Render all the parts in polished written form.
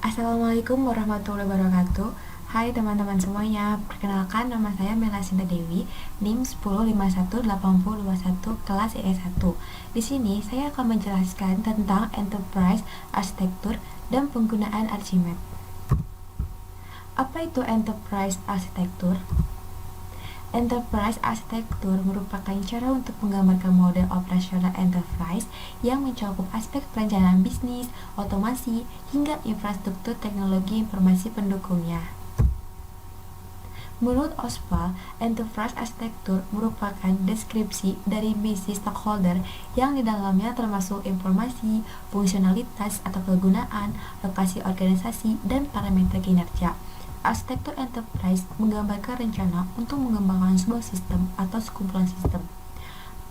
Assalamualaikum warahmatullahi wabarakatuh. Hai teman-teman semuanya, perkenalkan nama saya Mela Sinta Dewi, NIM 10518021 kelas E1. Di sini saya akan menjelaskan tentang enterprise arsitektur dan penggunaan Archimedes. Apa itu enterprise arsitektur? Enterprise arsitektur merupakan cara untuk menggambarkan model operasional enterprise yang mencakup aspek perencanaan bisnis, otomasi, hingga infrastruktur teknologi informasi pendukungnya. Menurut Oswald, enterprise arsitektur merupakan deskripsi dari bisnis stakeholder yang di dalamnya termasuk informasi, fungsionalitas atau kegunaan, lokasi organisasi, dan parameter kinerja. Arsitektur enterprise menggambarkan rencana untuk mengembangkan sebuah sistem atau sekumpulan sistem.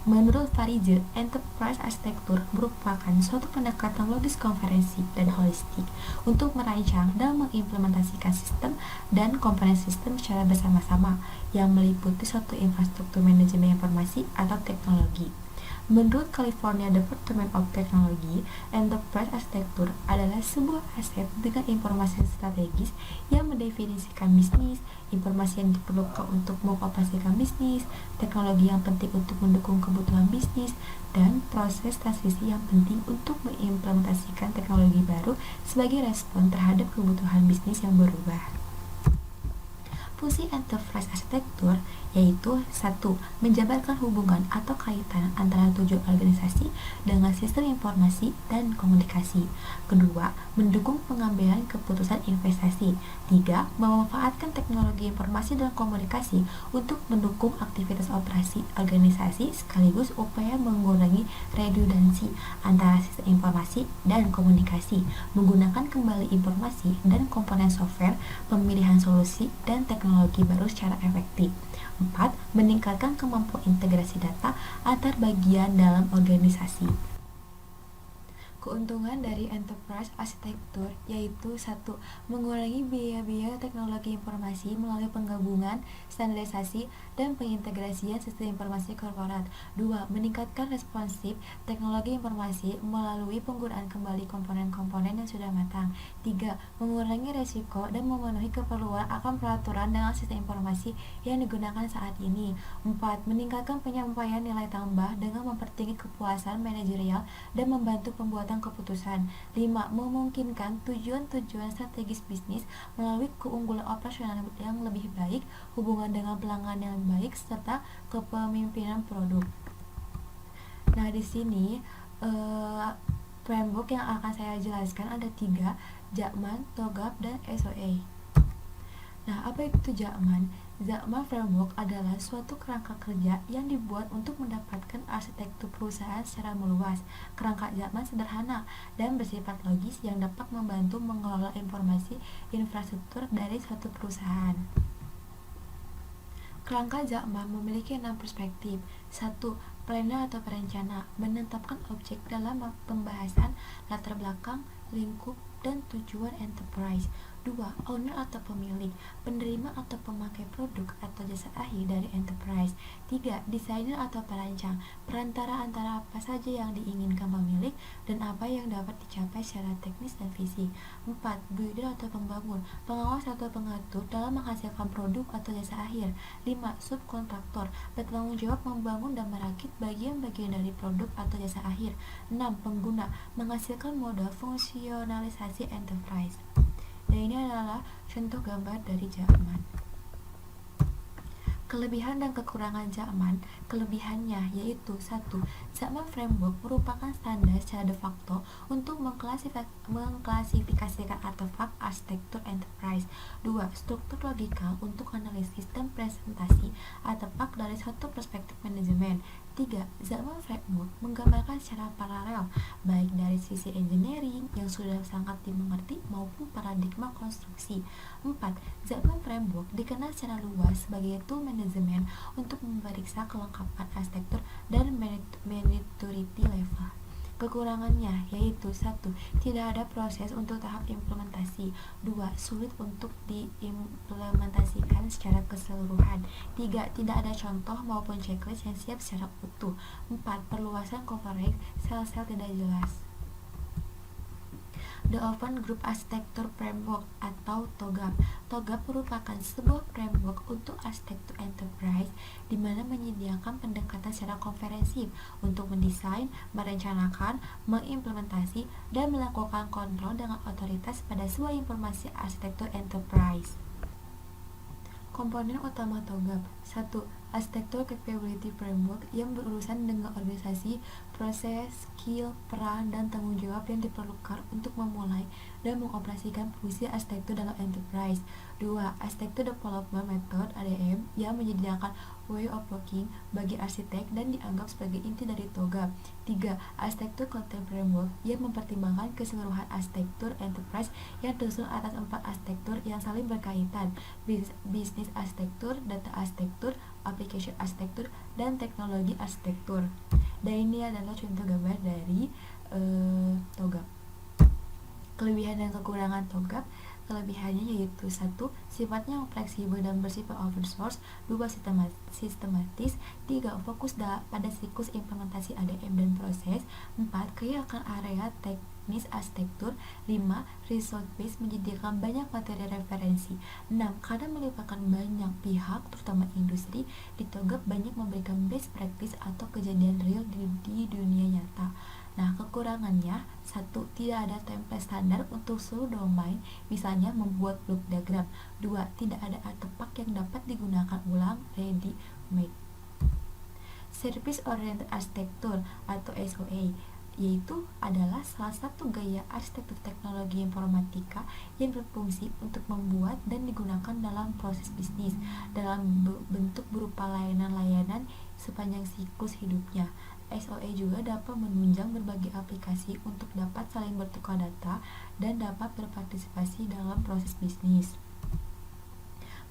Menurut Farize, enterprise arsitektur merupakan suatu pendekatan logis konferensi dan holistik untuk merancang dan mengimplementasikan sistem dan komponen sistem secara bersama-sama yang meliputi suatu infrastruktur manajemen informasi atau teknologi. Menurut California Department of Technology, enterprise arsitektur adalah sebuah aset dengan informasi strategis yang mendefinisikan bisnis, informasi yang diperlukan untuk mengoperasikan bisnis, teknologi yang penting untuk mendukung kebutuhan bisnis, dan proses transisi yang penting untuk mengimplementasikan teknologi baru sebagai respon terhadap kebutuhan bisnis yang berubah. Fungsi enterprise arsitektur yaitu 1. Menjabarkan hubungan atau kaitan antara tujuan organisasi dengan sistem informasi dan komunikasi. Kedua, mendukung pengambilan keputusan investasi. 3. Memanfaatkan teknologi informasi dan komunikasi untuk mendukung aktivitas operasi organisasi sekaligus upaya mengurangi redundansi antara sistem informasi dan komunikasi, menggunakan kembali informasi dan komponen software, pemilihan solusi, dan teknologi baru secara efektif. 4. Meningkatkan kemampuan integrasi data antar bagian dalam organisasi. Keuntungan dari enterprise arsitektur yaitu 1. Mengurangi biaya-biaya teknologi informasi melalui penggabungan, standarisasi, dan pengintegrasian sistem informasi korporat. 2. Meningkatkan responsif teknologi informasi melalui penggunaan kembali komponen-komponen yang sudah matang. 3. Mengurangi resiko dan memenuhi keperluan akan peraturan dengan sistem informasi yang digunakan saat ini. 4. Meningkatkan penyampaian nilai tambah dengan mempertinggi kepuasan manajerial dan membantu pembuatan keputusan. 5. Memungkinkan tujuan-tujuan strategis bisnis melalui keunggulan operasional yang lebih baik, hubungan dengan pelanggan yang baik, serta kepemimpinan produk. Nah, di sini framework yang akan saya jelaskan ada 3, Jakman, TOGAF, dan SOA. Nah, apa itu Jakman? Jakman Framework adalah suatu kerangka kerja yang dibuat untuk mendapatkan arsitektur perusahaan secara meluas. Kerangka Jakman sederhana dan bersifat logis yang dapat membantu mengelola informasi infrastruktur dari suatu perusahaan. Kerangka Jakman memiliki 6 perspektif. 1. Planner atau perencana, menetapkan objek dalam pembahasan latar belakang, lingkup, dan tujuan enterprise. 2. Owner atau pemilik, penerima atau pemakai produk atau jasa akhir dari enterprise. 3. Desainer atau perancang, perantara antara apa saja yang diinginkan pemilik dan apa yang dapat dicapai secara teknis dan fisik. 4. Builder atau pembangun, pengawas atau pengatur dalam menghasilkan produk atau jasa akhir. 5. Subkontraktor, bertanggung jawab membangun dan merakit bagian-bagian dari produk atau jasa akhir. 6. Pengguna, menghasilkan modal fungsionalisasi enterprise. Dan ini adalah contoh gambar dari Jakman. Kelebihan dan kekurangan Jakman. Kelebihannya yaitu 1. Jakman Framework merupakan standar secara de facto untuk mengklasifikasikan artefak arsitektur enterprise. 2. Struktur logikal untuk analisis dan presentasi artefak dari satu perspektif manajemen. 3. Jakman Framework menggambarkan secara paralel baik dari sisi engineering yang sudah sangat dimengerti maupun paradigma konstruksi. 4. Jakman Framework dikenal secara luas sebagai tool manajemen untuk memeriksa kelengkapan arsitektur dan maturity level. Kekurangannya yaitu 1. Tidak ada proses untuk tahap implementasi. 2. Sulit untuk diimplementasikan secara keseluruhan. 3. Tidak ada contoh maupun checklist yang siap secara utuh. 4. Perluasan coverage, sel-sel tidak jelas. The Open Group Architecture Framework atau TOGAF. TOGAF merupakan sebuah framework untuk arsitektur enterprise di mana menyediakan pendekatan secara komprehensif untuk mendesain, merencanakan, mengimplementasi, dan melakukan kontrol dengan otoritas pada sebuah informasi arsitektur enterprise. Komponen utama TOGAF. 1. Arsitektur Capability Framework yang berurusan dengan organisasi, proses, skill, peran, dan tanggung jawab yang diperlukan untuk memulai dan mengoperasikan fungsi arsitektur dalam enterprise. 2. Arsitektur Development Method (ADM) yang menyediakan way of working bagi arsitek dan dianggap sebagai inti dari TOGAF. 3. Arsitektur Content Framework yang mempertimbangkan keseluruhan arsitektur enterprise yang tersusun atas 4 arsitektur yang saling berkaitan: bisnis arsitektur, data arsitektur, application arsitektur, dan teknologi arsitektur. Dan ini adalah contoh gambar dari TOGAF. Kelebihan dan kekurangan TOGAF. Kelebihannya yaitu 1. Sifatnya fleksibel dan bersifat open source. 2. Sistematis. 3. Fokus pada siklus implementasi ADM dan proses. 4. Kaya akan area teknis arsitektur. 5. Resource base, menyediakan banyak materi referensi. 6. Karena melibatkan banyak pihak, terutama industri, di TOGAF banyak memberikan best practice atau kejadian real di dunia nyata. Nah, kekurangannya: 1. Tidak ada template standar untuk seluruh domain, misalnya membuat block diagram. 2. Tidak ada artefak yang dapat digunakan ulang, ready made. Service Oriented Architecture atau SOA yaitu adalah salah satu gaya arsitektur teknologi informatika yang berfungsi untuk membuat dan digunakan dalam proses bisnis dalam bentuk berupa layanan-layanan sepanjang siklus hidupnya. SOA juga dapat menunjang berbagai aplikasi untuk dapat saling bertukar data dan dapat berpartisipasi dalam proses bisnis.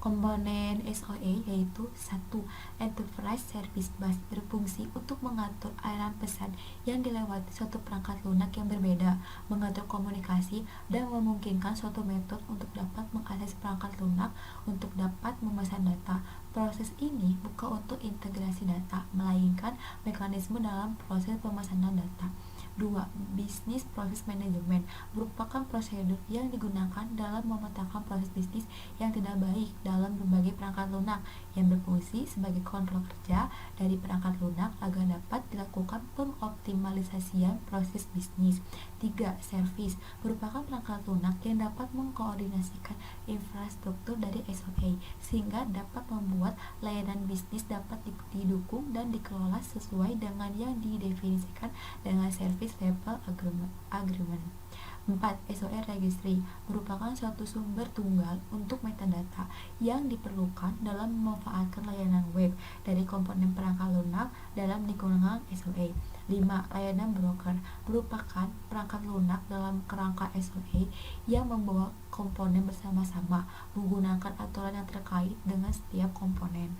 Komponen SOA yaitu 1. Enterprise Service Bus, berfungsi untuk mengatur aliran pesan yang dilewati suatu perangkat lunak yang berbeda, mengatur komunikasi, dan memungkinkan suatu metode untuk dapat mengakses perangkat lunak untuk dapat memesan data. Proses ini bukan untuk integrasi data, melainkan mekanisme dalam proses pemesanan data. 2. Business Process Management merupakan prosedur yang digunakan dalam memetakan proses bisnis yang tidak baik dalam berbagai perangkat lunak yang berfungsi sebagai kontrol kerja dari perangkat lunak agar dapat dilakukan pengoptimalisasian proses bisnis. 3. Service merupakan perangkat lunak yang dapat mengkoordinasikan infrastruktur dari SOA sehingga dapat membuat layanan bisnis dapat didukung dan dikelola sesuai dengan yang didefinisikan dengan service level agreement. 4. SOA Registry merupakan suatu sumber tunggal untuk metadata yang diperlukan dalam memanfaatkan layanan web dari komponen perangkat lunak dalam lingkungan SOA. 5. Layanan broker merupakan perangkat lunak dalam kerangka SOA yang membawa komponen bersama-sama menggunakan aturan yang terkait dengan setiap komponen.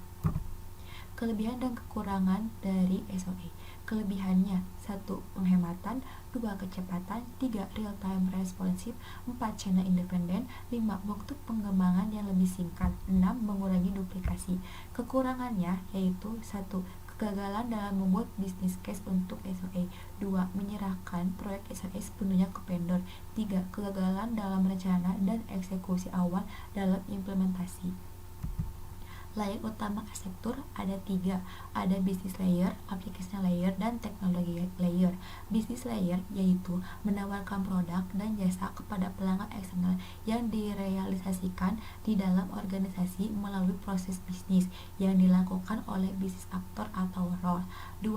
Kelebihan dan kekurangan dari SOA. Kelebihannya: 1. Penghematan. 2. Kecepatan. 3. Real-time responsive. 4. Channel independen. 5. Waktu pengembangan yang lebih singkat. 6. Mengurangi duplikasi. Kekurangannya yaitu 1. Kegagalan dalam membuat bisnis case untuk SOA. 2. Menyerahkan proyek SOA sepenuhnya ke vendor. 3. Kegagalan dalam rencana dan eksekusi awal dalam implementasi. Layer utama arsitektur ada 3, ada business layer, application layer, dan teknologi layer. Business layer yaitu menawarkan produk dan jasa kepada pelanggan eksternal yang direalisasikan di dalam organisasi melalui proses bisnis yang dilakukan oleh business actor atau role. 2.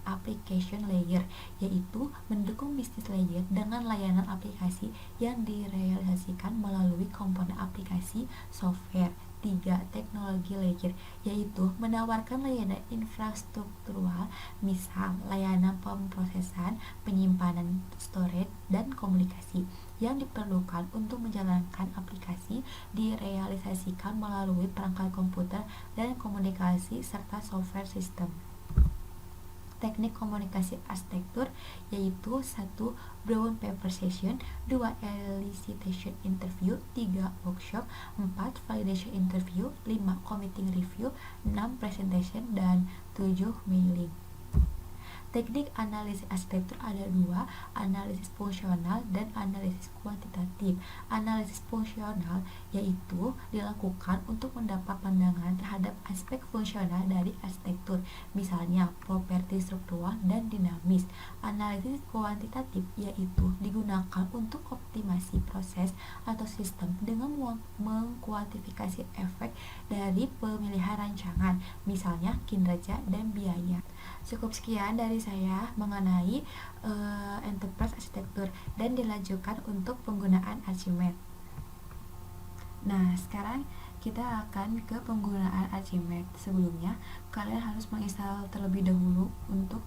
Application layer yaitu mendukung bisnis layer dengan layanan aplikasi yang direalisasikan melalui komponen aplikasi software. 3. Teknologi layer yaitu menawarkan layanan infrastruktural, misal layanan pemrosesan, penyimpanan, storage, dan komunikasi yang diperlukan untuk menjalankan aplikasi direalisasikan melalui perangkat komputer dan komunikasi serta software system. Teknik komunikasi arsitektur yaitu 1. Brown paper session, 2. Elicitation interview, 3. Workshop, 4. Validation interview, 5. Committing review, 6. Presentation, dan 7. Mailing. Teknik analisis arsitektur ada dua, analisis fungsional dan analisis kuantitatif. Analisis fungsional yaitu dilakukan untuk mendapat pandangan terhadap aspek fungsional dari arsitektur, misalnya properti struktural dan dinamis. Analisis kuantitatif yaitu digunakan untuk optimasi proses atau sistem dengan mengkuantifikasi efek dari pemilihan rancangan, misalnya kinerja dan biaya. Cukup sekian dari saya mengenai enterprise arsitektur dan dilanjutkan untuk penggunaan Archimedes. Nah, sekarang kita akan ke penggunaan Archimedes. Sebelumnya, kalian harus menginstal terlebih dahulu untuk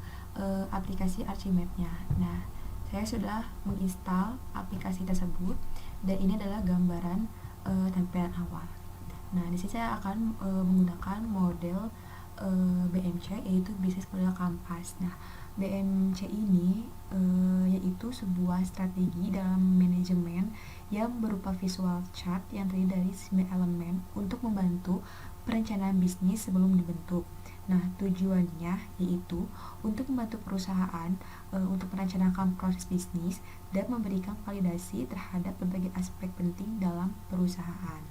aplikasi Archimedes-nya. Nah, saya sudah menginstal aplikasi tersebut dan ini adalah gambaran tampilan awal. Nah, di sini saya akan menggunakan model BMC, yaitu Business Model Canvas. Nah, BMC ini yaitu sebuah strategi dalam manajemen yang berupa visual chart yang terdiri dari 9 elemen untuk membantu perencanaan bisnis sebelum dibentuk. Nah, tujuannya yaitu untuk membantu perusahaan untuk merencanakan proses bisnis dan memberikan validasi terhadap berbagai aspek penting dalam perusahaan.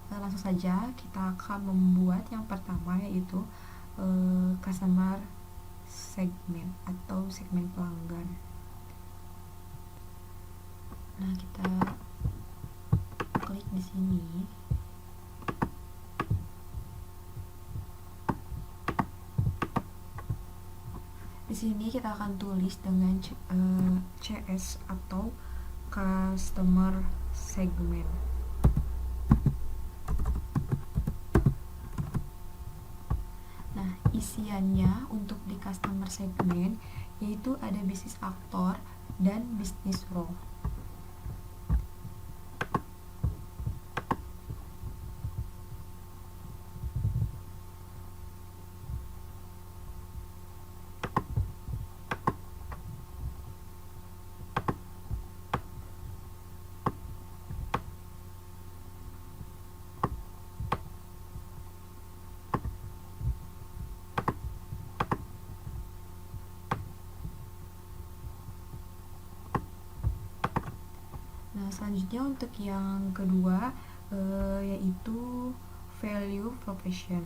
Langsung saja kita akan membuat yang pertama, yaitu customer segment atau segmen pelanggan. Nah, kita klik di sini. Di sini kita akan tulis dengan CS atau customer segment. Isiannya untuk di customer segment yaitu ada bisnis aktor dan bisnis role. Nah, selanjutnya untuk yang kedua yaitu value proposition.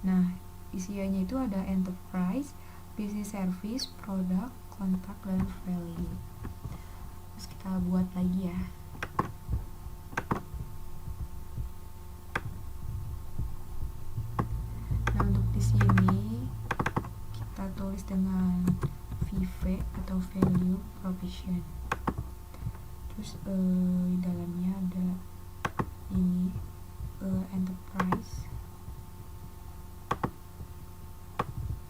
Nah, isiannya itu ada enterprise, business service, product, kontak, dan value. Terus kita buat lagi ya. Nah, untuk di sini kita tulis dengan VV atau value proposition. Terus di dalamnya ada ini enterprise,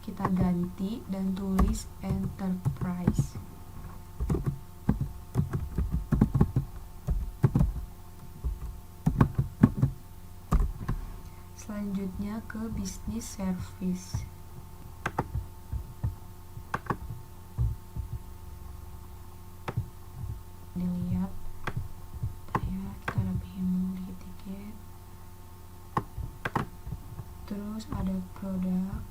kita ganti dan tulis enterprise. Selanjutnya ke business service. Dilihat ya, kita rapihin dulu dikit-dikit. Terus ada produk,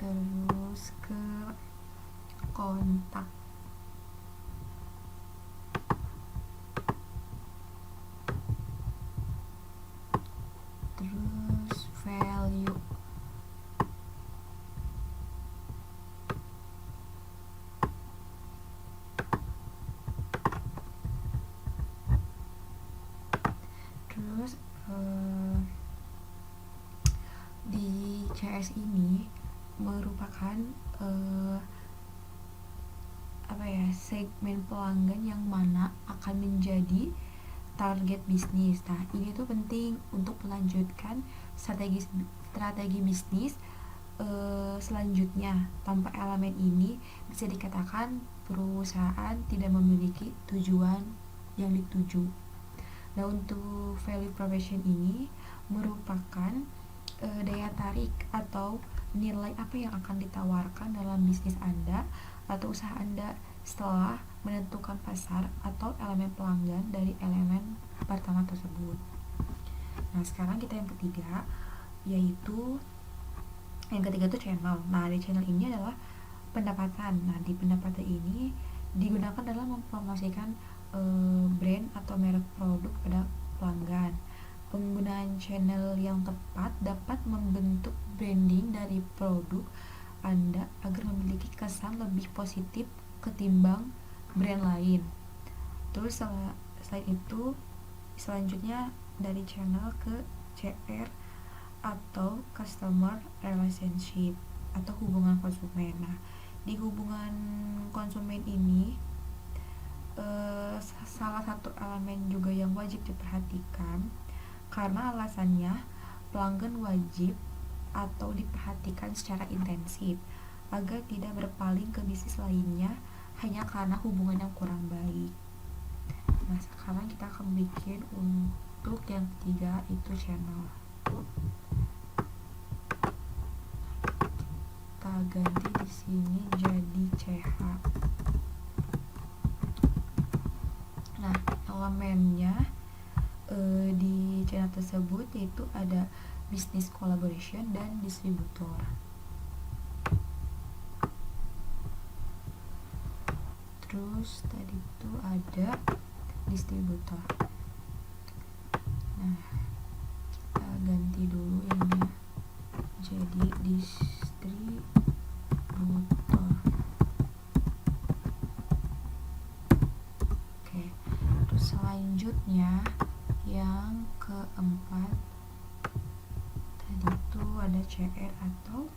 terus ke kontak. Terus value. Terus di CS ini merupakan segmen pelanggan yang mana akan menjadi target bisnis. Nah, ini tuh penting untuk melanjutkan strategi bisnis selanjutnya. Tanpa elemen ini bisa dikatakan perusahaan tidak memiliki tujuan yang dituju. Nah, untuk value proposition ini merupakan daya tarik atau nilai apa yang akan ditawarkan dalam bisnis Anda atau usaha Anda setelah menentukan pasar atau elemen pelanggan dari elemen pertama tersebut. Nah, sekarang kita yang ketiga, yaitu yang ketiga itu channel. Nah, di channel ini adalah pendapatan. Nah, di pendapatan ini digunakan dalam mempromosikan brand atau merek produk pada pelanggan. Penggunaan channel yang tepat dapat membentuk branding dari produk Anda agar memiliki kesan lebih positif ketimbang brand lain. Terus selain itu, selanjutnya dari channel ke CR atau customer relationship atau hubungan konsumen. Nah, di hubungan konsumen ini salah satu elemen juga yang wajib diperhatikan karena alasannya pelanggan wajib atau diperhatikan secara intensif agar tidak berpaling ke bisnis lainnya hanya karena hubungan yang kurang baik. Nah, sekarang kita akan bikin untuk yang ketiga itu channel. Kita ganti di sini jadi CH. Nah, elemennya di channel tersebut yaitu ada business collaboration dan distributor. Terus tadi itu ada distributor. Nah, kita ganti dulu ini jadi distributor. Oke, terus selanjutnya yang keempat tadi itu ada CR atau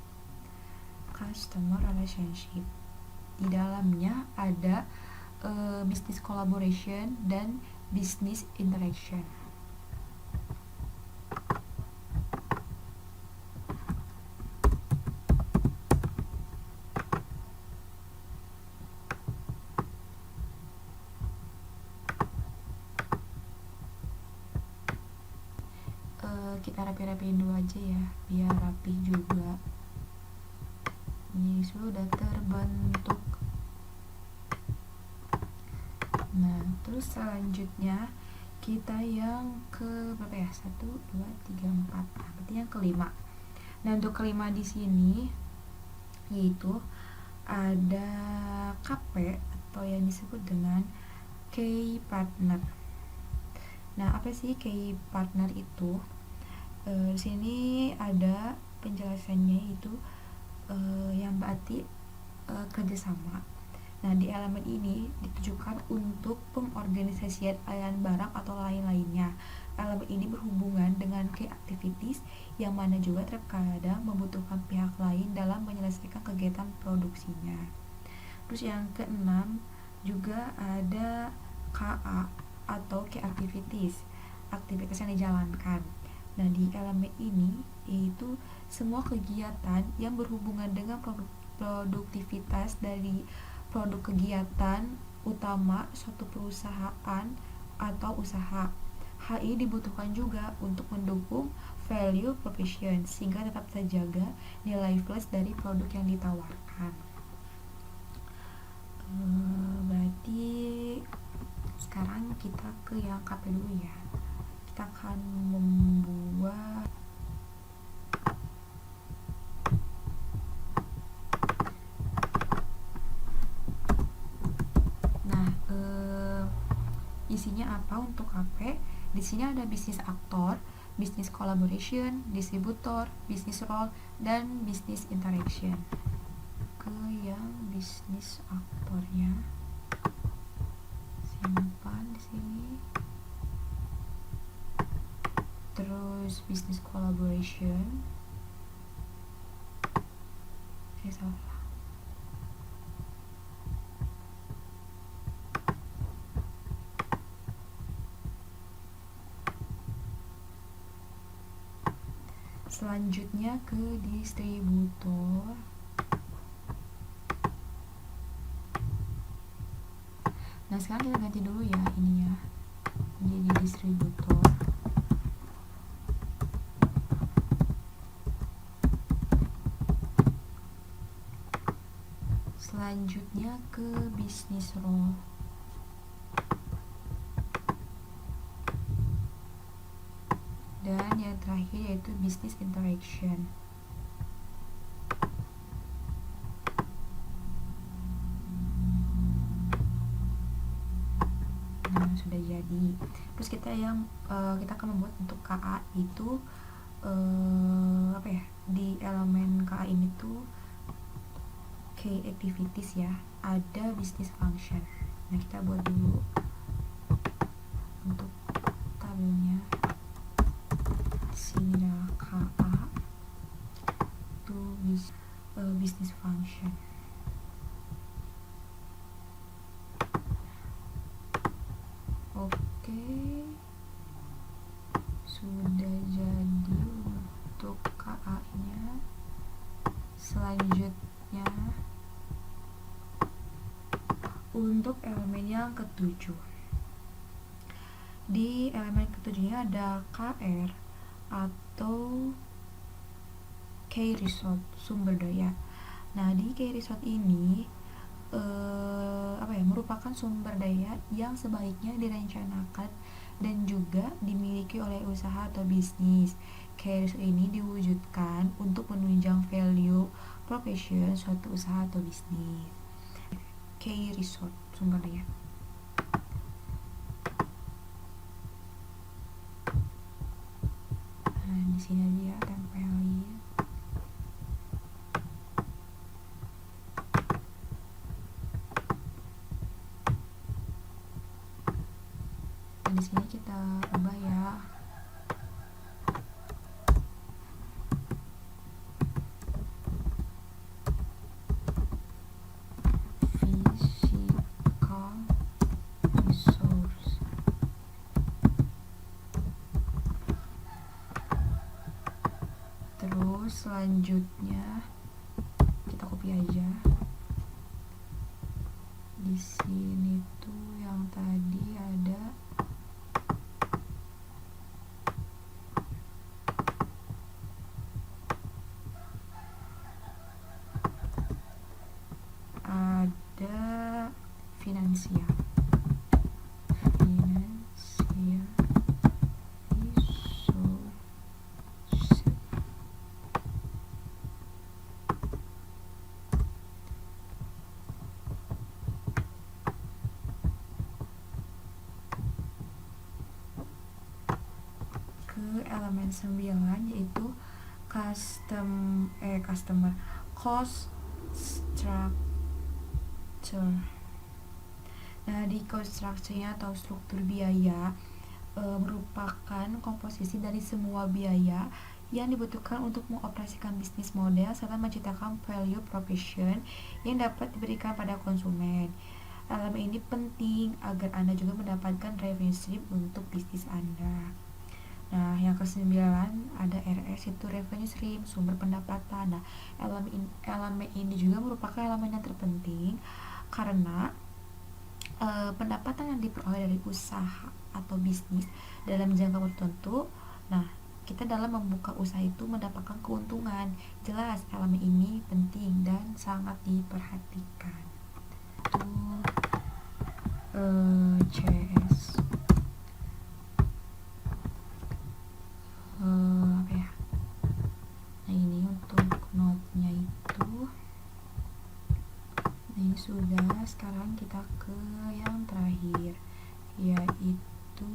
customer relationship. Di dalamnya ada business collaboration dan business interaction. Kita rapi-rapiin dulu aja ya biar rapi juga. Ini sudah terbentuk. Nah, terus selanjutnya kita yang ke berapa ya? 1, 2, 3, 4. Nah, berarti yang kelima. Nah, untuk kelima di sini yaitu ada KP atau yang disebut dengan key partner. Nah, apa sih key partner itu? Di sini ada penjelasannya itu yang berarti kerjasama. Nah, di elemen ini ditujukan untuk pengorganisasian aliran barang atau lain-lainnya. Elemen ini berhubungan dengan key activities yang mana juga terkadang membutuhkan pihak lain dalam menyelesaikan kegiatan produksinya. Terus yang keenam juga ada KA atau key activities, aktivitas yang dijalankan. Nah, di elemen ini yaitu semua kegiatan yang berhubungan dengan produktivitas dari produk kegiatan utama suatu perusahaan atau usaha. Hal ini dibutuhkan juga untuk mendukung value proposition sehingga tetap terjaga nilai plus dari produk yang ditawarkan. Berarti sekarang kita ke yang KP dulu ya. Kita akan membuat isinya apa untuk KP? Di sini ada bisnis aktor, bisnis collaboration, distributor, bisnis role, dan bisnis interaction. Ke yang bisnis aktornya simpan di sini. Terus bisnis collaboration. Salah. Selanjutnya ke distributor. Nah, sekarang kita ganti dulu ya ininya jadi distributor. Selanjutnya ke business role. Dan yang terakhir yaitu business interaction. Nah, sudah jadi. Terus kita akan membuat untuk KA itu di elemen KA ini tuh key activities ya, ada business function. Nah, kita buat dulu untuk tabelnya. Sini adalah KA itu business function. Oke, sudah jadi untuk KA nya. Selanjutnya untuk elemen yang ketujuh. Di elemen ketujuhnya ada KR atau key resource, sumber daya. Nah, di key resource ini merupakan sumber daya yang sebaiknya direncanakan dan juga dimiliki oleh usaha atau bisnis. Key resource ini diwujudkan untuk menunjang value profession suatu usaha atau bisnis. Key resource, sumber daya. Nah, di sini dia tempelin. Nah, di sini kita ubah ya. Physical resource. Terus selanjutnya kita copy aja. Di sini tuh yang tadi ada finansial resource. Ke elemen 9 yaitu customer cost structure. Nah, di cost structure-nya atau struktur biaya merupakan komposisi dari semua biaya yang dibutuhkan untuk mengoperasikan bisnis model serta menciptakan value proposition yang dapat diberikan pada konsumen. Elemen ini penting agar Anda juga mendapatkan revenue stream untuk bisnis Anda. Nah, yang ke-9 ada RS, itu revenue stream, sumber pendapatan. Nah, elemen ini juga merupakan elemen yang terpenting karena pendapatan yang diperoleh dari usaha atau bisnis dalam jangka waktu tertentu. Nah, kita dalam membuka usaha itu mendapatkan keuntungan. Jelas elemen ini penting dan sangat diperhatikan. Itu CS Nah, ini untuk note-nya itu. Nah, ini sudah. Sekarang kita ke yang terakhir, yaitu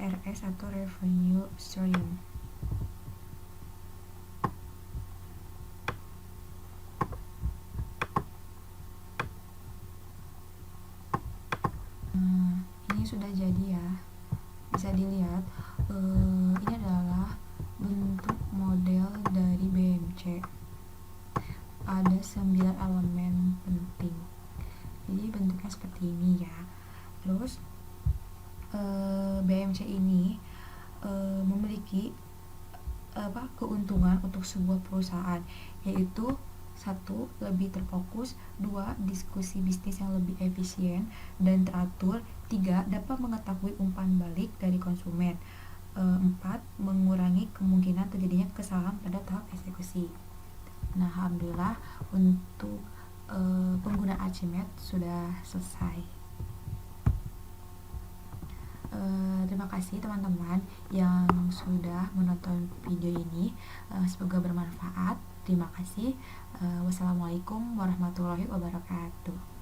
RS atau revenue stream. Nah, ini sudah jadi ya. Bisa dilihat ini adalah bentuk model dari BMC. Ada 9 elemen penting. Jadi bentuknya seperti ini ya. Terus BMC ini memiliki keuntungan untuk sebuah perusahaan, yaitu 1. Lebih terfokus, 2. Diskusi bisnis yang lebih efisien dan teratur, 3. Dapat mengetahui umpan balik dari konsumen, 4. Mengurangi kemungkinan terjadinya kesalahan pada tahap eksekusi. Nah, alhamdulillah untuk penggunaan Archimedes sudah selesai. Terima kasih teman-teman yang sudah menonton video ini. Semoga bermanfaat. Terima kasih. Wassalamualaikum warahmatullahi wabarakatuh.